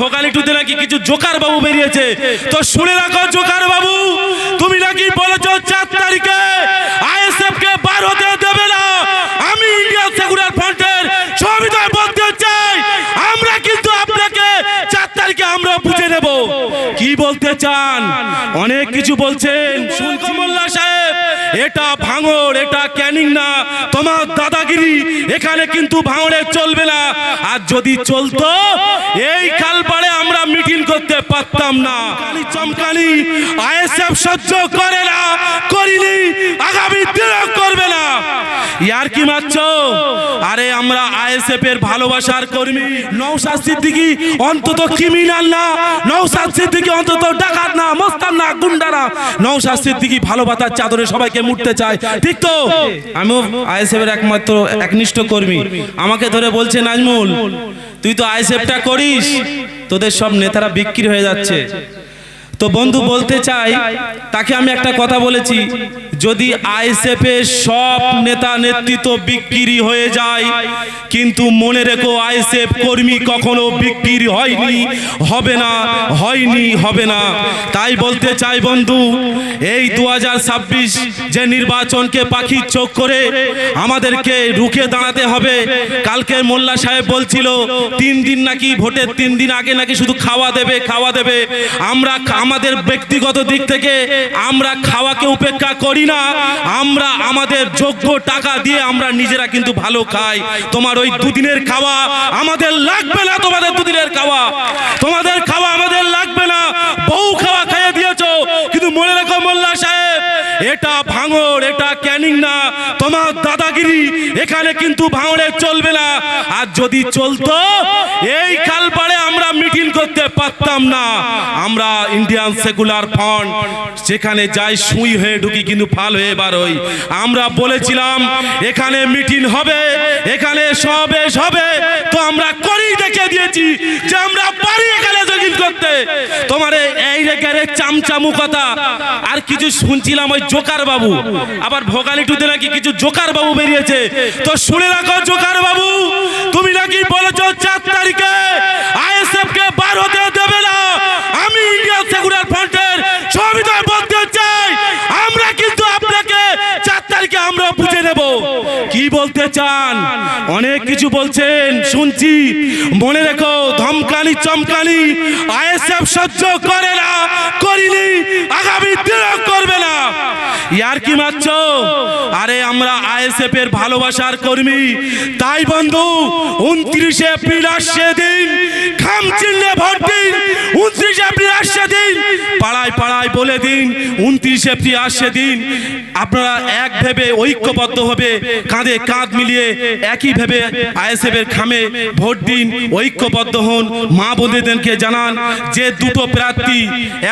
ভোগালিটুতে নাকি কিছু জোকার বাবু বেরিয়েছে। তো শুনে রাখো জোকার বাবু, তুমি নাকি বলেছো 4 তারিখে আইএসএফ কে বার হতে দেবে না। আমি ইন্ডিয়ান সেকুলার ফ্রন্টের সবিতা বলতে চাই, আমরা কিন্তু আপনাকে 4 তারিখে আমরা বুঝে নেব। কি বলতে চান? অনেক কিছু বলছেন। শুনছি মোল্লা সাহেব, এটা ভাঙড়, এটা ক্যানিং না, তোমার দাদাগিরি এখানে কিন্তু ভাঙড়ে চলবে না। আর যদি চলতো এই খালপাড়ে আমরা মিটিং করতে পারতাম না। চমকানি আইএসএফ সহ্য করে না, করিনি, আগামী দিনেও করবে না। ইয়ার কি মারছো? আরে আমরা আইএসএফ এর ভালোবাসার কর্মী। নওশাদ সিদ্দিকী অন্তত ক্রিমিনাল না, নওশাদ সিদ্দিকী অন্তত ডাকাত না, মস্তান না, গুন্ডা না। নওশাদ সিদ্দিকী ভালোবাসার চাদরে সবাইকে মুড়তে চায়, ঠিক তো? আমিও আইএসএফ এর একমাত্র একনিষ্ঠ কর্মী। আমাকে ধরে বলছে, নাজমুল তুই তো আইএসএফটা করিস, তোদের সব নেতারা বিক্রি হয়ে যাচ্ছে। তো বন্ধু বলতে চাই, তাকে আমি একটা কথা বলেছি, যদি আইএসএফ এর সব নেতা নেতৃত্ব বিক্রি হয়ে যায়, কিন্তু মনে রেখো আইএসএফ কর্মী কখনো বিক্রি হয়নি, হবে না, হয়নি, হবে না। তাই বলতে চাই বন্ধু, এই 2026 যে নির্বাচনকে পাখির চোখ করে আমাদেরকে রুখে দাঁড়াতে হবে। কালকে মোল্লা সাহেব বলছিল 3 দিন নাকি, ভোটের 3 দিন আগে নাকি শুধু খাওয়া দেবে, খাওয়া দেবে। আমরা আমাদের ব্যক্তিগত দিক থেকে আমরা খাওয়াকে উপেক্ষা করি না, আমরা আমাদের যোগ্য টাকা দিয়ে আমরা নিজেরা কিন্তু ভালো খাই। তোমার ওই 2 দিনের খাওয়া আমাদের লাগবে না, তোমাদের 2 দিনের খাওয়া, তোমাদের খাওয়া আমাদের লাগবে না। বহু খাওয়া খাইয়ে দিয়েছো, কিন্তু মনে রাখো মোল্লা সাহেব, এটা ভাঙড়, এটা ক্যানিং না, তোমার দাদাগিরি এখানে কিন্তু ভাঙড়ে চলবে না। আর যদি চলতো এই খালপাড়ে আমরা মিটিং করতে পারতাম না। আমরা ইন্ডিয়ান সেকুলার ফ্রন্ট যেখানে যাই সুই হয়ে ঢুকি, কিন্তু ফাল হয়ে বার হই। আমরা বলেছিলাম এখানে মিটিং হবে, এখানে সমাবেশ হবে, তো আমরা করেই দেখিয়ে দিয়েছি যে আমরা পারি এখানে জগিং করতে। তোমার এই রেখারে চামচামু কথা আর কিছু শুনছিলাম, ওই জোকার বাবু, আবার ভোগালিটুতে নাকি কিছু জোকার বাবু বেরিয়েছে। তো শুনে রাখো জোকার বাবু, তুমি নাকি বলেছো 4 তারিখে আইএসএফ কে বার হতে দেবে না। আমি ইন্ডিয়ান সেকুলার ফ্রন্টের সবিতা বলতে চাই, আমরা কিন্তু আপনাকে 4 তারিখে আমরা বুঝে নেব। কি বলতে চান? অনেক কিছু বলছেন, শুনছি। মনে রেখো, ধমকানি চমকানি আইএসএফ সহ্য করে না, করিনি, আগামী দিনেও করবে না। ইয়ার কি মারছো? আরে আমরা আইএসএফ এর ভালোবাসার কর্মী। তাই বন্ধু, 29 এপ্রিল আসছে দিন, খাম চিহ্নে ভোট দিন। 29 এপ্রিল আসছে দিন, পাড়ায় পাড়ায় বলে দিন 29 এপ্রিল আসছে দিন। আপনারা এক ভেবে ঐক্যবদ্ধ হবে, কাঁধে কাঁধ মিলিয়ে একই ভেবে আইএসএফ এর খামে ভোট দিন, ঐক্যবদ্ধ হন। মা বোনেদেরকে জানান যে 2টো প্রার্থী,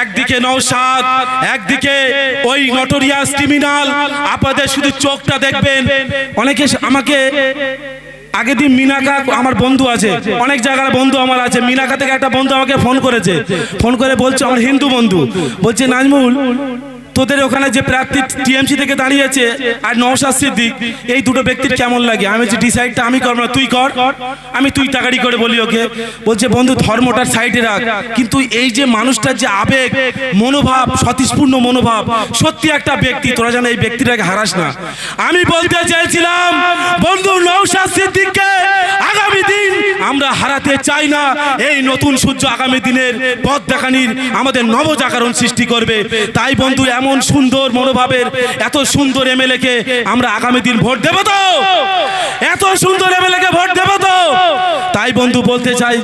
একদিকে নওশাদ, একদিকে ওই নটোরিয়াস ক্রিমিনাল। আপনাদের শুধু চোখটা দেখবেন। অনেকে আমাকে আগের দিন মিনাকা, আমার বন্ধু আছে, অনেক জায়গার বন্ধু আমার আছে, মিনাকা থেকে একটা বন্ধু আমাকে ফোন করেছে। ফোন করে বলছে, আমার হিন্দু বন্ধু, বলছে নাজমুল তোদের ওখানে যে প্রার্থী টিএমসি থেকে দাঁড়িয়েছে আর নওশাদ সিদ্দিক, এই 2টো ব্যক্তির কেমন লাগে? আমি যে ডিসাইডটা আমি করব না, তুই কর। আমি তুই তাকাড়ি করে বলি ওকে। বলছে বন্ধু ধর্মটার সাইডে রাখ, কিন্তু এই যে মানুষটার যে আবেগ, মনোভাব, স্বতঃস্ফূর্ত মনোভাব, সত্যি একটা ব্যক্তি, তোরা যেন এই ব্যক্তিটাকে হারাস না। আমি বলতে চাইছিলাম বন্ধু, নওশাদ সিদ্দিককে আগামী দিন আমরা হারাতে চাই না। এই নতুন সূর্য আগামী দিনের পথ দেখানির আমাদের নবজাগরণ সৃষ্টি করবে। তাই বন্ধু, এমন সুন্দর মনোভাবের এত সুন্দর এমএলএ কে আমরা আগামী দিন ভোট দেব তো? এত সুন্দর এমএলএ কে ভোট দেব তো? তাই বন্ধু বলতে চাই,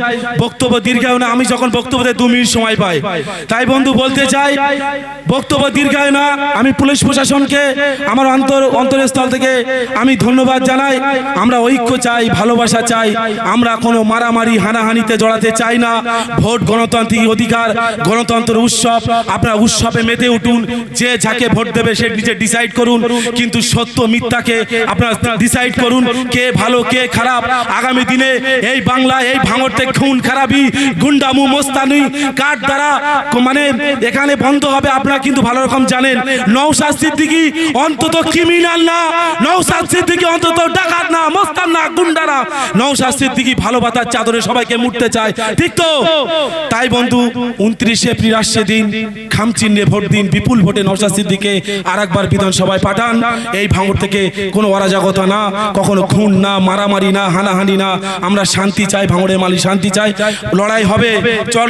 বক্তব্য দীর্ঘায়ু না, আমি যখন বক্তব্যে 2 মিনিট সময় পাই। তাই বন্ধু বলতে চাই, বক্তব্য দীর্ঘায়ু না। আমি পুলিশ প্রশাসনকে আমার অন্তরস্থল থেকে আমি ধন্যবাদ জানাই। আমরা ঐক্য চাই, ভালোবাসা চাই, আমরা কোনো মারামারি হানাহানিতে জড়াতে চাই না। ভোট গণতান্ত্রিক অধিকার, গণতন্ত্রের উৎসব, আপনারা উৎসবে মেতে উঠুন, যে যাকে ভোট দেবে সে নিজে ডিসাইড করুন, কিন্তু সত্য মিথ্যাকে আপনারা ডিসাইড করুন কে ভালো কে খারাপ। আগামী দিনে এই বাংলা এই ভাঙড়তে খুন খারাপি গুন্ডামু মোস্তানি কার দ্বারা মানে এখানে বন্ধ হবে আপনারা কিন্তু ভালো রকম জানেন। নওশাদ সিদ্দিকী অন্তত ক্রিমিনাল না, নওশাদ সিদ্দিকী অন্তত ডাকাত না, মোস্তান না, গুন্ডা না। নওশাদ সিদ্দিকী ভালো বাতার চাদরে সবাইকে মুড়তে চায়, ঠিক তো? তাই বন্ধু 29 এপ্রিল আসছে দিন, খামচিহ্নে ভোট দিন, বিপুল ভোটে নওশাদ সিদ্দিকীকে আরেকবার বিধানসভায় পাঠান। এই ভাঙড় থেকে কোনো অরাজকতা না, কখনো খুন না, মারামারি না, হানাহানি না। আমরা শান্তি চাই, ভাঙড়ের মালিক শান্তি চাই। লড়াই হবে,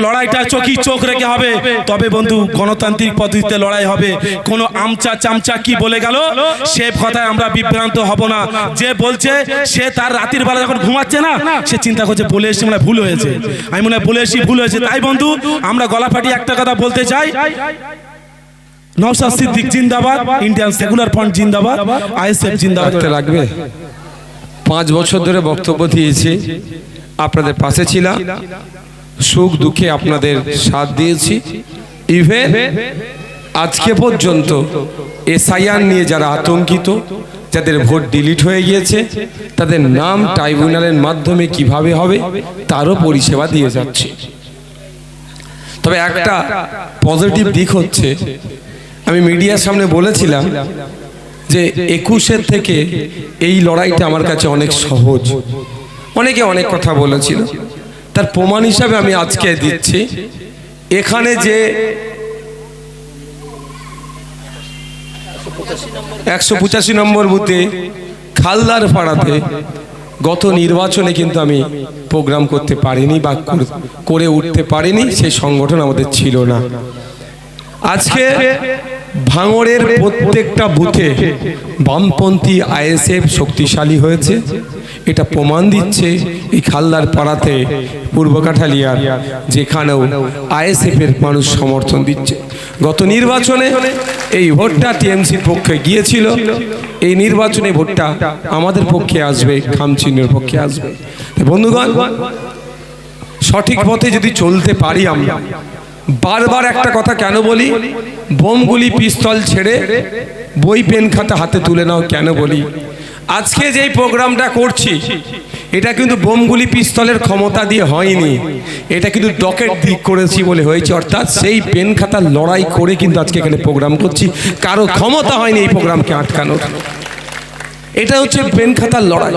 লড়াইটা চোখ রেখে হবে, তবে বন্ধু গণতান্ত্রিক পদ্ধতিতে লড়াই হবে। কোনো আমচা চামচা কি বলে গেল সে কথায় আমরা বিভ্রান্ত হব না। যে বলছে সে তার রাতের বেলা যখন ঘুমাচ্ছে না সে চিন্তা করছে বলে এসে মনে ভুল হয়েছে, আমি মনে বলে এসে ভুল হয়েছে। তাই বন্ধু আমরা গলা ফাটিয়ে একটা কথা বলতে চাই, নওশাদ সিদ্দিক জিন্দাবাদ, ইন্ডিয়ান সেকুলার ফ্রন্ট জিন্দাবাদ, আইএসএফ জিন্দাবাদ। লাগবে 5 বছর ধরে বক্তব্য দিয়েছি, আপনাদের পাশে ছিলাম, সুখ দুঃখে আপনাদের সাথ দিয়েছি। ইভেন আজকে পর্যন্ত এসআইআর নিয়ে যারা আতঙ্কিত, যাদের ভোট ডিলিট হয়ে গিয়েছে, তাদের নাম ট্রাইব্যুনালের মাধ্যমে কিভাবে হবে তারও পরিষেবা দিয়ে যাচ্ছে। তবে একটা পজিটিভ দিক হচ্ছে, আমি মিডিয়ার সামনে বলেছিলাম যে 21-এর থেকে এই লড়াইটা আমার কাছে অনেক সহজ। অনেকে অনেক কথা বলেছিল, তার প্রমাণ হিসাবে আমি আজকে দিচ্ছি। এখানে যে 185 নম্বর বুথে খালদার পাড়াতে গত নির্বাচনে কিন্তু আমি প্রোগ্রাম করতে পারিনি বা করে উঠতে পারিনি, সেই সংগঠন আমাদের ছিল না। আজকে ভাঙড়ের প্রত্যেকটা বুথে বামপন্থী আইএসএফ শক্তিশালী হয়েছে, এটা প্রমাণ দিচ্ছে এই খালদার পাড়াতে পূর্ব কাঠালিয়ার, যেখানেও আইএসএফ এর মানুষ সমর্থন দিচ্ছে। গত নির্বাচনে এই ভোটটা টিএমসির পক্ষে গিয়েছিল, এই নির্বাচনে ভোটটা আমাদের পক্ষে আসবে, খামচিহ্নের পক্ষে আসবে। বন্ধুগণ, সঠিক পথে যদি চলতে পারি, আমরা বারবার একটা কথা কেন বলি, বোমগুলি পিস্তল ছেড়ে বই পেন খাতা হাতে তুলে নাও কেন বলি? আজকে যেই প্রোগ্রামটা করছি এটা কিন্তু বোমগুলি পিস্তলের ক্ষমতা দিয়ে হয়নি, এটা কিন্তু ডকেট দিক করেছি বলে হয়েছে। অর্থাৎ সেই পেন খাতার লড়াই করে কিন্তু আজকে এখানে প্রোগ্রাম করছি, কারো ক্ষমতা হয়নি এই প্রোগ্রামকে আটকানোর। এটা হচ্ছে পেন খাতার লড়াই,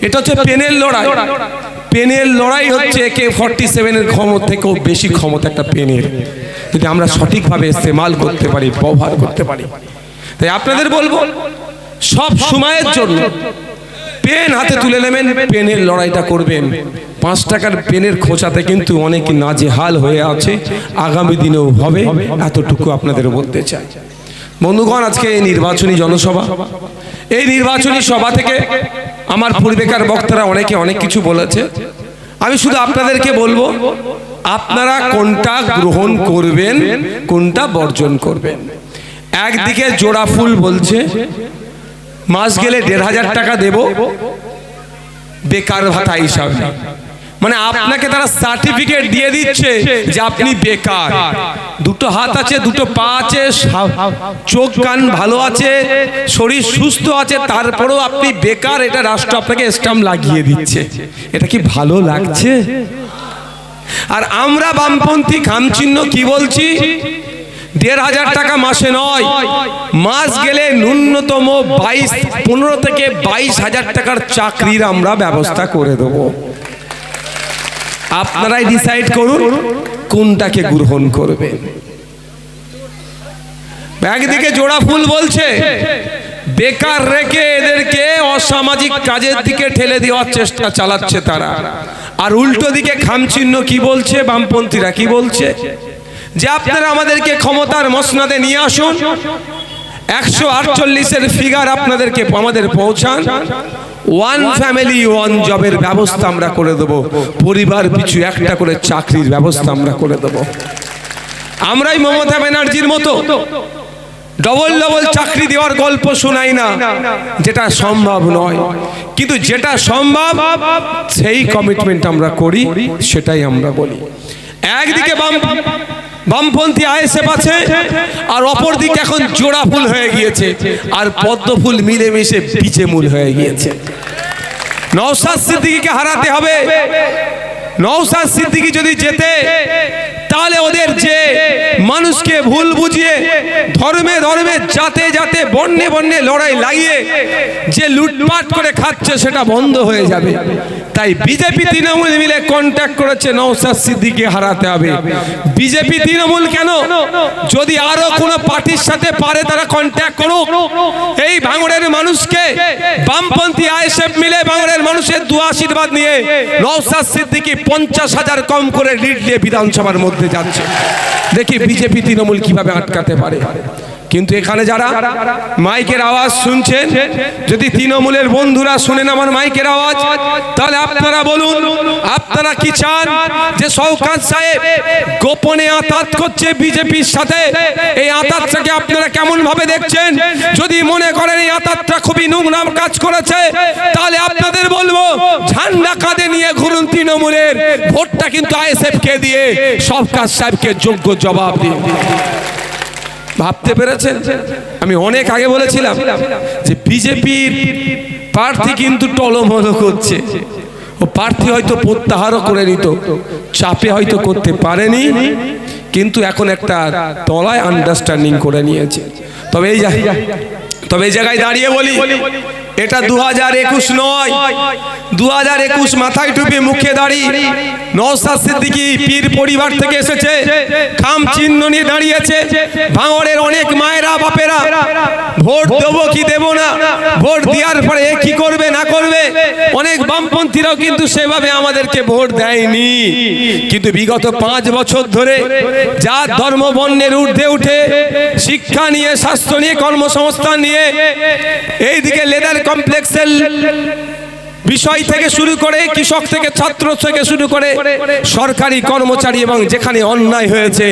এটা হচ্ছে পেনের লড়াই। পেনের লড়াই হচ্ছে AK-47 এর ক্ষমতা থেকেও বেশি ক্ষমতা একটা পেনের, যদি আমরা সঠিকভাবে ইস্তেমাল করতে পারি, ব্যবহার করতে পারি। তাই আপনাদের বলবো, সব সময়ের জন্য পেন হাতে তুলে নেবেন, পেনের লড়াইটা করবেন। 5 টাকার পেনের খোঁচাতে কিন্তু অনেক নাজেহাল হয়ে আছে, আগামী দিনেও হবে, এতটুকু আপনাদের বলতে চাই। বন্ধুগণ, আজকে এই নির্বাচনী জনসভা, এই নির্বাচনী সভা থেকে আমার পূর্বেকার বক্তারা অনেকে অনেক কিছু বলেছে। আমি শুধু আপনাদেরকে বলবো, আপনারা কোনটা গ্রহণ করবেন, কোনটা বর্জন করবেন। একদিকে জোড়া ফুল বলছে মাস গেলে 1500 টাকা দেব বেকার ভাতা হিসাবে, মানে আপনাকে তারা সার্টিফিকেট দিয়ে দিচ্ছে যে আপনি বেকার। দুটো হাত আছে, দুটো পা আছে, চোখ কান ভালো আছে, শরীর সুস্থ আছে, তারপরেও আপনি বেকার, এটা রাষ্ট্র আপনাকে স্ট্যাম্প লাগিয়ে দিচ্ছে। এটা কি ভালো লাগছে? আর আমরা বামপন্থী খামচিহ্ন কি বলছি, 1500 টাকা মাসে নয়, মাস গেলে ন্যূনতম 15 থেকে 22,000 টাকার চাকরির আমরা ব্যবস্থা করে দেব। আপনারাই ডিসাইড করুন কোনটাকে গ্রহণ করবেন। একদিকে জোড়া ফুল বলছে বেকার রেখে এদেরকে অসামাজিক কাজের দিকে ঠেলে দেওয়ার চেষ্টা চালাচ্ছে তারা, আর উল্টো দিকে খামচিহ্ন কি বলছে, বামপন্থীরা কি বলছে, যে আপনারা আমাদেরকে ক্ষমতার মসনদে নিয়ে আসুন, 148-এর ফিগার আপনাদেরকে আমাদের পৌঁছান, 1 ফ্যামিলি 1 জবের ব্যবস্থা আমরা করে দেব, পরিবার পিছু একটা করে চাকরির ব্যবস্থা আমরা করে দেব। আমরাই মমতা ব্যানার্জির মতো ডবল ডবল চাকরি দেওয়ার গল্প শোনাই না, যেটা সম্ভব নয়, কিন্তু যেটা সম্ভব সেই কমিটমেন্ট আমরা করি, সেটাই আমরা বলি। একদিকে বামপন্থী আইএসএফ আছে, আর অপর দিকে এখন জোড়া ফুল হয়ে গিয়েছে, আর পদ্ম ফুল মিলেমিশে পিছে মূল হয়ে গিয়েছে। নওশাদ সিদ্দিকীকে হারাতে হবে। নওশাদ সিদ্দিকী যদি জেতে, তাহলে ওদের যে মানুষকে ভুল বুঝিয়ে ধর্মে ধর্মে জাতে জাতে বর্ণে বর্ণে লড়াই লাগিয়ে যে লুটপাট করে খাচ্ছে সেটা বন্ধ হয়ে যাবে। তাই বিজেপি তৃণমূল মিলে কন্ট্যাক্ট করেছে নওশাদ সিদ্দিকীকে হারাতে হবে। বিজেপি তৃণমূল কেন, যদি আরো কোনো পার্টির সাথে পারে তারা কন্ট্যাক্ট করুক। এই ভাঙড়ের মানুষকে বামপন্থী আইএসএফ মিলে ভাঙড়ের মানুষের দোয়া আশীর্বাদ নিয়ে নওশাদ সিদ্দিকী 50,000 কম করে লিড নিয়ে বিধানসভার মধ্যে যাচ্ছে। দেখি বিজেপি তৃণমূল কিভাবে আটকাতে পারে। কিন্তু এখানে যারা মাইকের আওয়াজ শুনছেন, যদি তৃণমূলের বন্ধুরা শুনেন আমার মাইকের আওয়াজ, তাহলে আপনারা বলুন আপনারা কি চান? যে শওকত সাহেব গোপনে আঁতাত করছে বিজেপির সাথে, এই আঁতাতটাকে আপনারা কেমন ভাবে দেখছেন? যদি মনে করেন এই আঁতাতটা খুবই নোংরা কাজ করেছে, তাহলে আপনাদের বলবো ঝান্ডা কাঁধে নিয়ে ঘুরুন তৃণমূলের, ভোটটা কিন্তু আইএসএফ কে দিয়ে শওকত সাহেবকে যোগ্য জবাব দিন। ভাবতে পেরেছেন? আমি অনেক আগে বলেছিলাম যে বিজেপির প্রার্থী কিন্তু টলমল করছে। ও প্রার্থী হয়তো প্রত্যাহারও করে নিত, চাপে হয়তো করতে পারেনি, কিন্তু এখন একটা তলায় আন্ডারস্ট্যান্ডিং করে নিয়েছে। তবে এই জায়গায় দাঁড়িয়ে বলি, এটা 2021 নয়, 2021 মাথায় টুপি মুখে দাঁড়ি নওশাদ সিদ্দিকী পীর পরিবার থেকে এসেছে, খাম চিহ্ন নিয়ে দাঁড়িয়েছে। ভাঙড়ের অনেক মায়েরা বাপেরা ভোট দেবো কি দেব না, ভোট দেওয়ার পরে কি করবে না করবে, অনেক বামপন্থীরাও কিন্তু সেভাবে আমাদেরকে ভোট দেয়নি। কিন্তু বিগত 5 বছর ধরে জাত ধর্ম বর্ণের ঊর্ধ্বে উঠে শিক্ষা নিয়ে, স্বাস্থ্য নিয়ে, কর্মসংস্থান নিয়ে, এইদিকে লেদার কমপ্লেক্সের বিষয় থেকে শুরু করে, কৃষক থেকে ছাত্র থেকে শুরু করে সরকারি কর্মচারী, এবং যেখানে অন্যায় হয়েছে,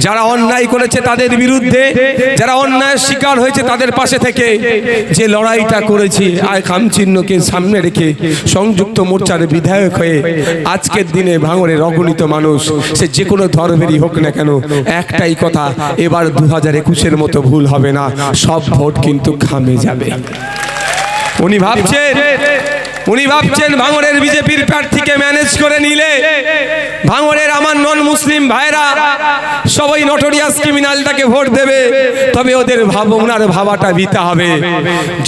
যারা অন্যায় করেছে তাদের বিরুদ্ধে, যারা অন্যায়ের শিকার হয়েছে তাদের পাশে থেকে যে লড়াইটা করেছি, আর খামচিহ্নকে সামনে রেখে সংযুক্ত মোর্চার বিধায়ক হয়ে আজকের দিনে ভাঙড়ের অগণিত মানুষ, সে যে কোনো ধর্মেরই হোক না কেন, একটাই কথা, এবার 2021-এর মতো ভুল হবে না, সব ভোট কিন্তু খামে যাবে। উনি ভাবছেন ভাঙড়ের বিজেপির প্রার্থীকে ম্যানেজ করে নিলে ভাঙড়ের আমার নন মুসলিম ভাইরা সবাই নটোরিয়াস ক্রিমিনালটাকে ভোট দেবে। তবে ওদের ওনার ভাবাটা দিতে হবে।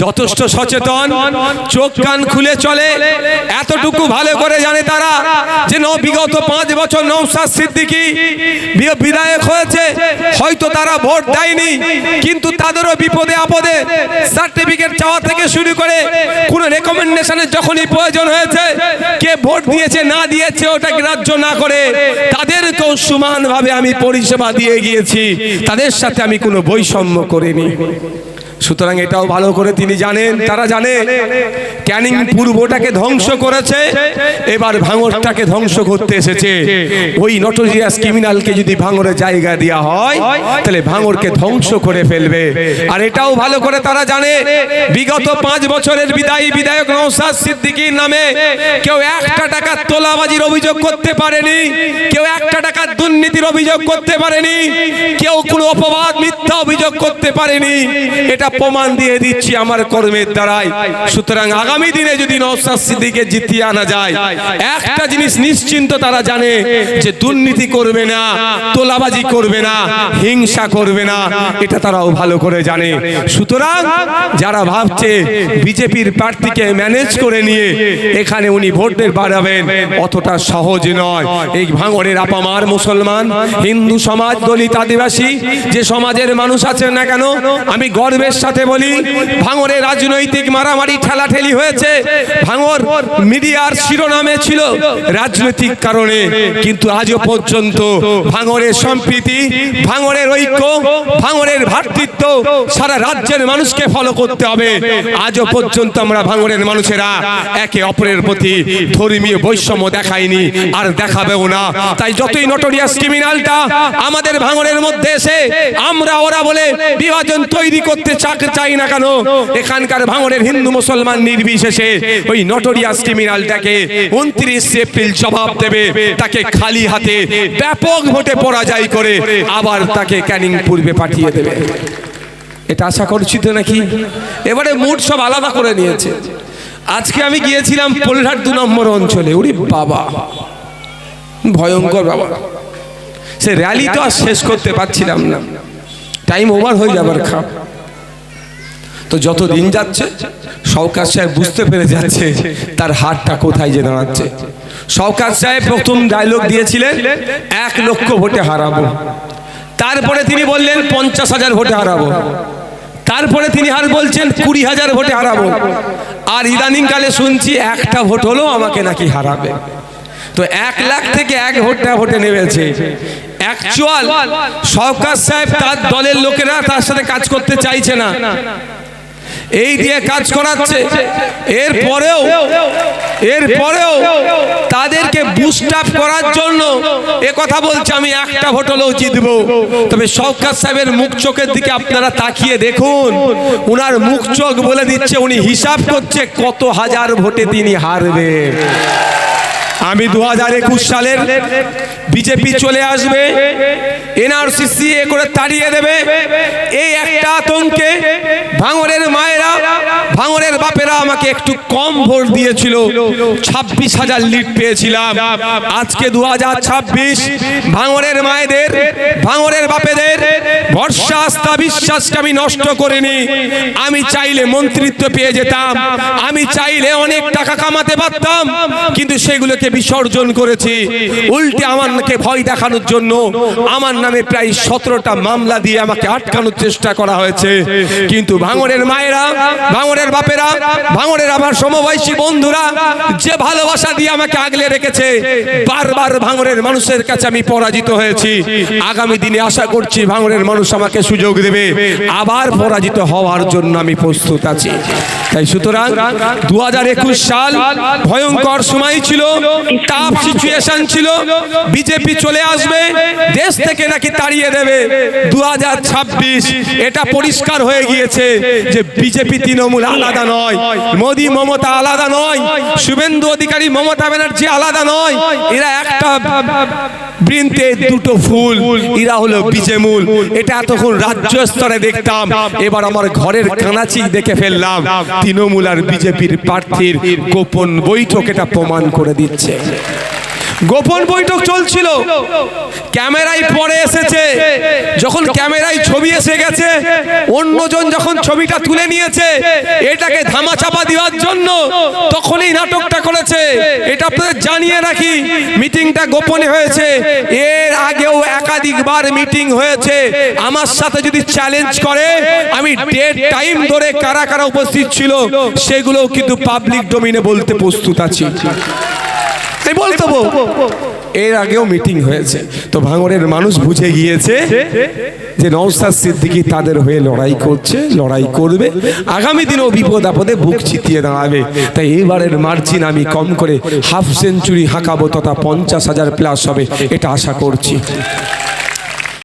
যথেষ্ট সচেতন, চোখ কান খুলে চলে, এতটুকু ভালো করে জানে তারা যে বিগত 5 বছর নওশাদ সিদ্দিকী বিধায়ক হয়েছে, হয়তো তারা ভোট দেয়নি, কিন্তু তাদেরও বিপদে আপদে সার্টিফিকেট চাওয়া থেকে শুরু করে কোন রেকমেন্ডেশনের যখনই প্রয়োজন হয়েছে, কে ভোট দিয়েছে না দিয়েছে ওটা গ্রাহ্য না করে তাদেরকেও সমানভাবে আমি পরিষেবা দিয়ে গিয়েছি, তাদের সাথে আমি কোনো বৈষম্য করিনি। সুতরাং এটাও ভালো করে তিনি জানেন, তারা জানে ক্যানিং পূর্বটাকে ধ্বংস করেছে, এবার ভাঙড়টাকে ধ্বংস করতে এসেছে। ওই নটোরিয়াস ক্রিমিনালকে যদি ভাঙড়ে জায়গা দেওয়া হয়, তাহলে ভাঙড়কে ধ্বংস করে ফেলবে। আর এটাও ভালো করে তারা জানে বিগত 5 বছরের বিধায়ক নওশাদ সিদ্দিকীর নামে কেউ 1 টাকা তোলাবাজির অভিযোগ করতে পারেনি, কেউ 1 টাকা দুর্নীতির অভিযোগ করতে পারেনি, কেউ কোনো অপবাদ মিথ্যা অভিযোগ করতে পারেনি। এটা প্রমাণ দিয়ে দিচ্ছি আমার কর্মের দ্বারাই। সুতরাং আগামী দিনে যদি নওশাদ সিদ্দিকীকে জিতিয়ে আনা যায়, একটা জিনিস নিশ্চিন্ত তারা জানে যে দুর্নীতি করবে না, তোলাবাজি করবে না, হিংসা করবে না, এটা তারাও ভালো করে জানে। সুতরাং যারা ভাবছে বিজেপির প্রার্থীকে ম্যানেজ করে নিয়ে এখানে উনি ভোটের বাড়াবেন, অতটা সহজ নয়। এই ভাঙড়ের আপামার মুসলমান, হিন্দু সমাজ, দলিত, আদিবাসী যে সমাজের মানুষ আছে না কেন, আমি গর্বের সাথে বলি ভাঙড়ে রাজনৈতিক মারামারি ঠেলাঠেলি হয়েছে, ভাঙড় মিডিয়ার শিরোনামে ছিল রাজনৈতিক কারণে, কিন্তু আজও পর্যন্ত ভাঙড়ের সম্প্রীতি, ভাঙড়ের ঐক্য, ভাঙড়ের ভ্রাতৃত্ব সারা রাজ্যের মানুষকে ফলো করতে হবে। আজও পর্যন্ত আমরা ভাঙড়ের মানুষেরা একে অপরের প্রতি ধর্মীয় বৈষম্য দেখাইনি, আর দেখাবেও না। তাই যতই নটোরিয়াস ক্রিমিনালটা আমাদের ভাঙড়ের মধ্যে এসে আমরা ওরা বলে বিভাজন তৈরি করতে চাক যাক চাই না কেন, এখানকার ভাঙড়ের হিন্দু মুসলমান নির্বিশেষে ওই নটোরিয়াস ক্রিমিনালটাকে 29 এপ্রিল জবাব দেবে, তাকে খালি হাতে ব্যাপক ভোটে পরাজয় করে আবার তাকে ক্যানিং পূর্বে পাঠিয়ে দেবে। এটা আশা করছি তো নাকি? এবারে মুড সব আলাদা করে নিয়েছে। আজকে আমি গিয়েছিলাম পোলহাট 2 নম্বর অঞ্চলে, ওরে বাবা ভয়ঙ্কর বাবা, সে র্যালি তো আর শেষ করতে পারছিলাম না, টাইম ওভার হয়ে যাবার খাপ। তো যত দিন যাচ্ছে শওকত সাহেব বুঝতে পেরে যাচ্ছে তার হাতটা কোথায় যে দাঁড়াচ্ছে। শওকত সাহেব প্রথম ডায়লগ দিয়েছিলেন 1 লক্ষ ভোটে হারাবো, তারপরে তিনি বললেন 50,000 ভোটে হারাবো, তারপরে তিনি আর বলছেন 20,000 ভোটে হারাবো, আর ইদানিং কালে শুনছি 1টা ভোট হলো আমাকে নাকি হারাবে। তো 1 লাখ থেকে 1 ভোটে নেমেছে। অ্যাকচুয়াল শওকত সাহেব তার দলের লোকেরা তার সাথে কাজ করতে চাইছে না, এই দিয়ে কাজ করাচ্ছে। এরপরেও তাদেরকে বুস্ট আপ করার জন্য এ কথা বলছে আমি 1টা ভোট হলেও জিতবো। তবে শওকত সাহেবের মুখ চোখের দিকে আপনারা তাকিয়ে দেখুন, উনার মুখ চোখ বলে দিচ্ছে উনি হিসাব করছে কত হাজার ভোটে তিনি হারবে। আমি 2021 সালের বিজেপি চলে আসবে, এনআরসি করে তাড়িয়ে দেবে, এই একটা আতঙ্কে ভাঙড়ের মায়েরা, ভাঙড়ের বাপেরা আমাকে একটু কম ভোট দিয়েছিল, 26,000 লিড পেয়েছিলাম। আজকে 2026 ভাঙড়ের মায়েদের, ভাঙড়ের বাপেদের ভরসা আস্থা বিশ্বাসকে আমি নষ্ট করিনি। আমি চাইলে মন্ত্রিত্ব পেয়ে যেতাম, আমি চাইলে অনেক টাকা কামাতে পারতাম, কিন্তু সেগুলোকে বিসর্জন করেছি। উল্টে আমাকে ভয় দেখানোর জন্য আমার নামে প্রায় 17টা মামলা দিয়ে আমাকে আটকানোর চেষ্টা করা হয়েছে। কিন্তু ভাঙড়ের মায়েরা, ভাঙড়ের বাপেরা, ভাঙড়ের আমার সমবয়সী বন্ধুরা যে ভালোবাসা দিয়ে আমাকে আগলে রেখেছে, বারবার ভাঙড়ের মানুষের কাছে আমি পরাজিত হয়েছি। আগামী দিনে আশা করছি ভাঙড়ের মানুষ আমাকে সুযোগ দেবে, আবার পরাজিত হওয়ার জন্য আমি প্রস্তুত আছি। তাই সুতরাং 2021 সাল ভয়ঙ্কর সময় ছিল, টাফ সিচুয়েশন ছিল। বিজেপি চলে আসবে, দেশ থেকে নাকি তাড়িয়ে দেবে। 2026 এটা পরিষ্কার হয়ে গিয়েছে যে বিজেপি তৃণমূল আলাদা নয়, মোদী মমতা আলাদা নয়, শুভেন্দু অধিকারী মমতা ব্যানার্জি আলাদা নয়, এরা একটা বৃন্তে 2টো ফুল, এরা হলো বিজেমূল। এটা এতক্ষণ রাজ্য স্তরে দেখতাম, এবার আমার ঘরের কানাচি দেখে ফেললাম তৃণমূল আর বিজেপির প্রার্থীর গোপন বৈঠক এটা প্রমাণ করে দিচ্ছে। গোপন বৈঠক চলছিল, ক্যামেরায় পরে এসেছে, যখন ক্যামেরায় ছবি এসে গেছে, অন্যজন যখন ছবিটা তুলে নিয়েছে এটাকে ধামাচাপা দেওয়ার জন্য, তখনই নাটকটা করেছে। এটা আপনাদের জানিয়ে রাখি, মিটিংটা গোপনে হয়েছে। এর আগেও একাধিকবার মিটিং হয়েছে। আমার সাথে যদি চ্যালেঞ্জ করে, আমি ডেট টাইম ধরে কারা কারা উপস্থিত ছিল সেগুলোও কিন্তু পাবলিক ডোমেইনে বলতে প্রস্তুত আছি। বলতে এর আগেও মিটিং হয়েছে। তো ভাঙড়ের মানুষ বুঝে গিয়েছে যে নওশাদ সিদ্দিকী তাদের হয়ে লড়াই করছে, লড়াই করবে, আগামী দিনেও বিপদ আপদে বুক চিতিয়ে দাঁড়াবে। তাই এবারের মার্জিন আমি কম করে হাফ সেঞ্চুরি হাঁকাবো, তথা 50,000 প্লাস হবে, এটা আশা করছি।